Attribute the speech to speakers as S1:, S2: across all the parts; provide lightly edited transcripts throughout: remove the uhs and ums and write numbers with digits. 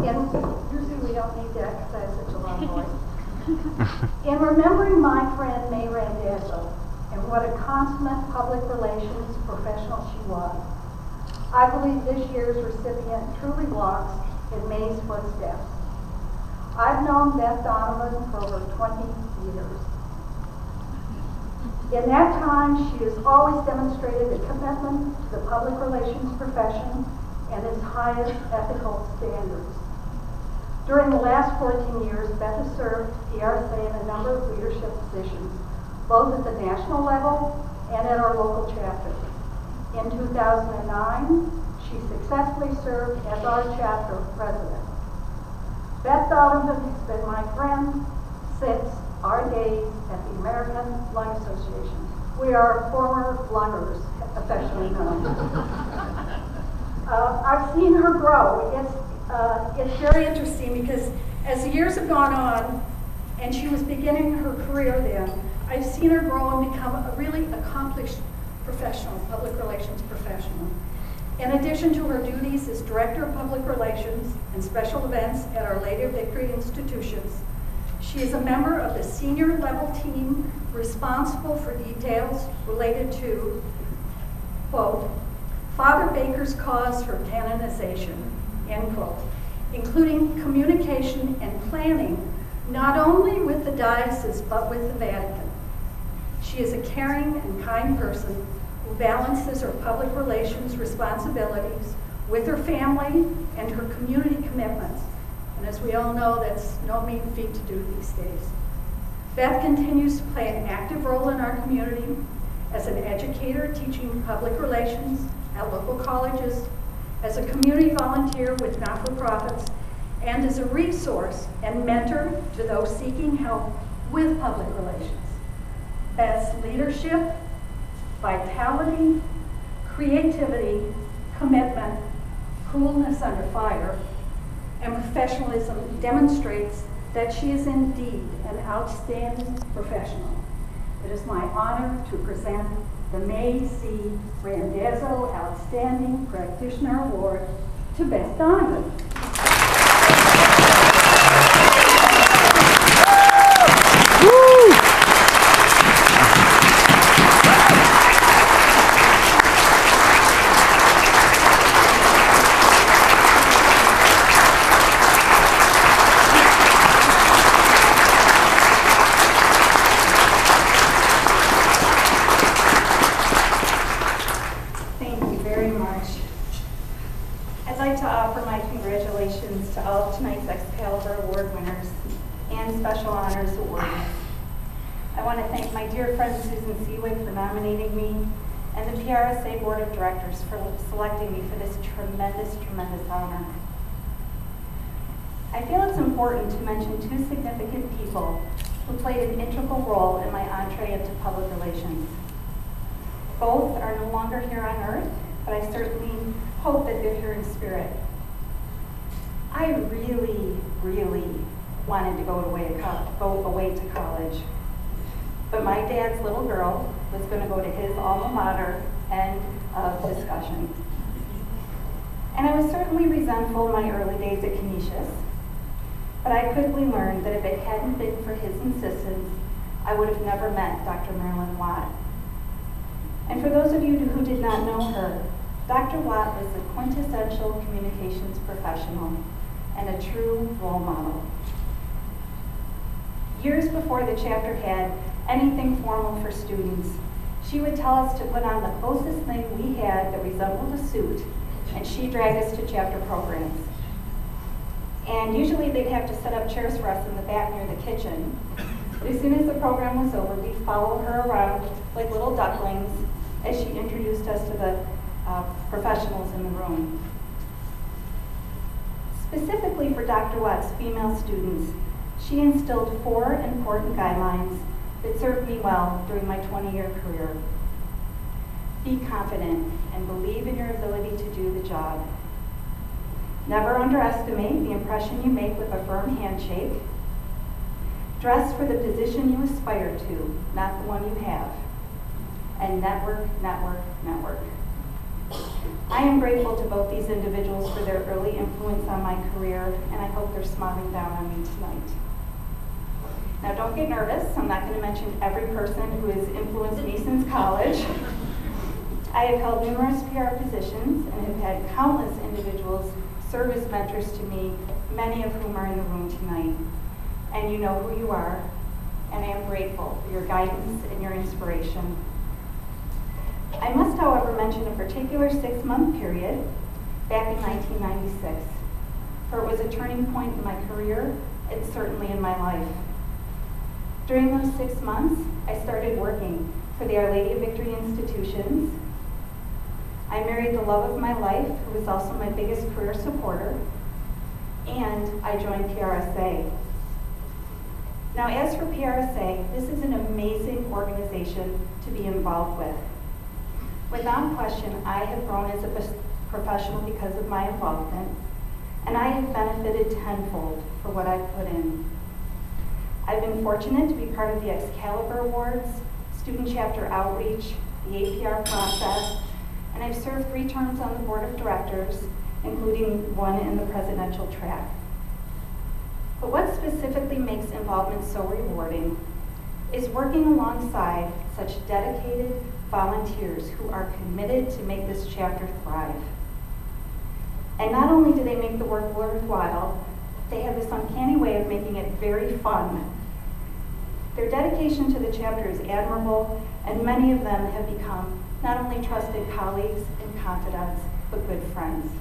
S1: Usually we don't need that because I have such a loud voice. In remembering my friend May Randazzo and what a consummate public relations professional she was, I believe this year's recipient truly walks in May's footsteps. I've known Beth Donovan for over 20 years. In that time, she has always demonstrated a commitment to the public relations profession and its highest ethical standards. During the last 14 years, Beth has served PRSA in a number of leadership positions, both at the national level and at our local chapter. In 2009, she successfully served as our chapter president. Beth Donovan has been my friend since our days at the American Lung Association. We are former lungers, affectionately known. I've seen her grow. It's very interesting because as the years have gone on, and she was beginning her career then, I've seen her grow and become a really accomplished professional, public relations professional. In addition to her duties as Director of Public Relations and Special Events at Our Lady of Victory institutions, she is a member of the senior level team responsible for details related to, quote, Father Baker's cause for canonization, end quote, including communication and planning not only with the diocese but with the Vatican. She is a caring and kind person who balances her public relations responsibilities with her family and her community commitments. And as we all know, that's no mean feat to do these days. Beth continues to play an active role in our community as an educator teaching public relations at local colleges, as a community volunteer with not-for-profits, and as a resource and mentor to those seeking help with public relations. Beth's leadership, vitality, creativity, commitment, coolness under fire, and professionalism demonstrates that she is indeed an outstanding professional. It is my honor to present the May C. Randazzo Outstanding Practitioner Award to Beth Donovan.
S2: Congratulations to all of tonight's Excalibur Award winners and special honors awardees. I want to thank my dear friend Susan Siwiec for nominating me and the PRSA Board of Directors for selecting me for this tremendous, tremendous honor. I feel it's important to mention two significant people who played an integral role in my entree into public relations. Both are no longer here on earth, but I certainly hope that they're here in spirit. I really, really wanted to go away to college, but my dad's little girl was going to go to his alma mater, end of discussion. And I was certainly resentful in my early days at Canisius, but I quickly learned that if it hadn't been for his insistence, I would have never met Dr. Marilyn Watt. And for those of you who did not know her, Dr. Watt was the quintessential communications professional and a true role model. Years before the chapter had anything formal for students, she would tell us to put on the closest thing we had that resembled a suit, and she'd drag us to chapter programs. And usually they'd have to set up chairs for us in the back near the kitchen. But as soon as the program was over, we'd follow her around like little ducklings as she introduced us to the professionals in the room. Specifically for Dr. Watt's female students, she instilled 4 important guidelines that served me well during my 20-year career. Be confident and believe in your ability to do the job. Never underestimate the impression you make with a firm handshake. Dress for the position you aspire to, not the one you have. And network, network, network. I am grateful to both these individuals for their early influence on my career, and I hope they're smiling down on me tonight. Now don't get nervous, I'm not going to mention every person who has influenced me since college. I have held numerous PR positions and have had countless individuals serve as mentors to me, many of whom are in the room tonight. And you know who you are, and I am grateful for your guidance and your inspiration. I must, however, mention a particular 6-month period back in 1996, for it was a turning point in my career and certainly in my life. During those 6 months, I started working for the Our Lady of Victory institutions. I married the love of my life, who was also my biggest career supporter, and I joined PRSA. Now, as for PRSA, this is an amazing organization to be involved with. Without question, I have grown as a professional because of my involvement, and I have benefited tenfold for what I've put in. I've been fortunate to be part of the Excalibur Awards, Student Chapter Outreach, the APR process, and I've served 3 terms on the board of directors, including 1 in the presidential track. But what specifically makes involvement so rewarding is working alongside such dedicated volunteers who are committed to make this chapter thrive. And not only do they make the work worthwhile, they have this uncanny way of making it very fun. Their dedication to the chapter is admirable, and many of them have become not only trusted colleagues and confidants, but good friends.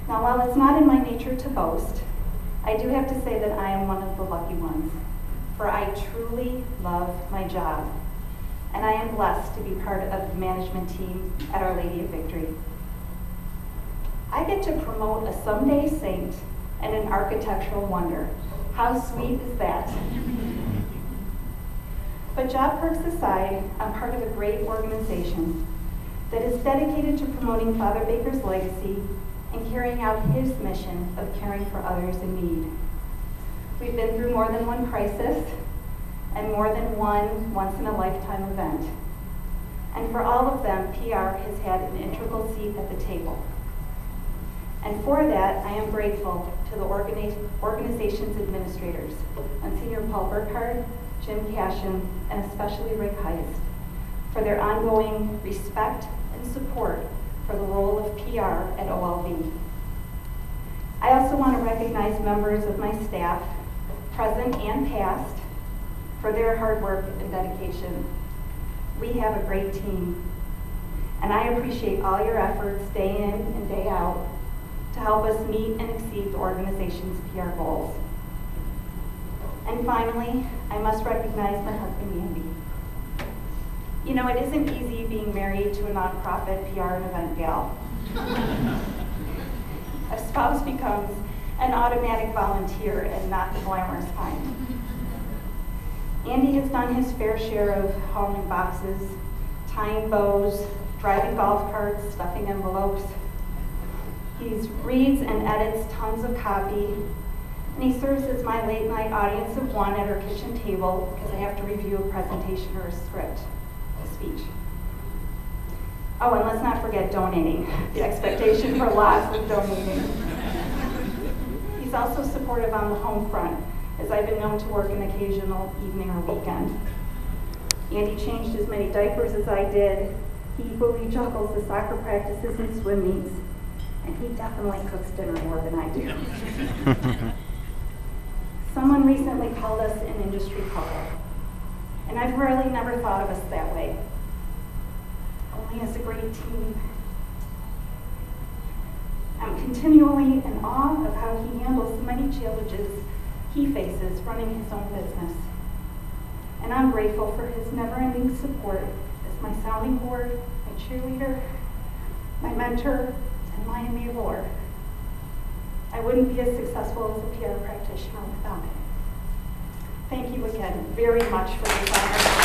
S2: Now, while it's not in my nature to boast, I do have to say that I am one of the lucky ones, for I truly love my job, and I am blessed to be part of the management team at Our Lady of Victory. I get to promote a someday saint and an architectural wonder. How sweet is that? But job perks aside, I'm part of a great organization that is dedicated to promoting Father Baker's legacy and carrying out his mission of caring for others in need. We've been through more than one crisis and more than one once-in-a-lifetime event. And for all of them, PR has had an integral seat at the table. And for that, I am grateful to the organization's administrators, Monsignor Paul Burkhardt, Jim Cashin, and especially Rick Heist, for their ongoing respect and support for the role of PR at OLV. I also want to recognize members of my staff, present and past, for their hard work and dedication. We have a great team, and I appreciate all your efforts day in and day out to help us meet and exceed the organization's PR goals. And finally, I must recognize my husband, Andy. You know, it isn't easy being married to a nonprofit PR and event gal. A spouse becomes an automatic volunteer and not the glamorous kind. Andy has done his fair share of hauling boxes, tying bows, driving golf carts, stuffing envelopes. He reads and edits tons of copy, and he serves as my late night audience of one at our kitchen table because I have to review a presentation or a script, a speech. Oh, and let's not forget donating, the expectation for lots of donating. He's also supportive on the home front, as I've been known to work an occasional evening or weekend. Andy changed as many diapers as I did. He equally juggles the soccer practices and swim meets, and he definitely cooks dinner more than I do. Someone recently called us an industry couple, and I've really never thought of us that way, only as a great team. I'm continually in awe of how he handles the many challenges he faces running his own business. And I'm grateful for his never-ending support as my sounding board, my cheerleader, my mentor, and my enabler. I wouldn't be as successful as a PR practitioner without him. Thank you again very much for your time.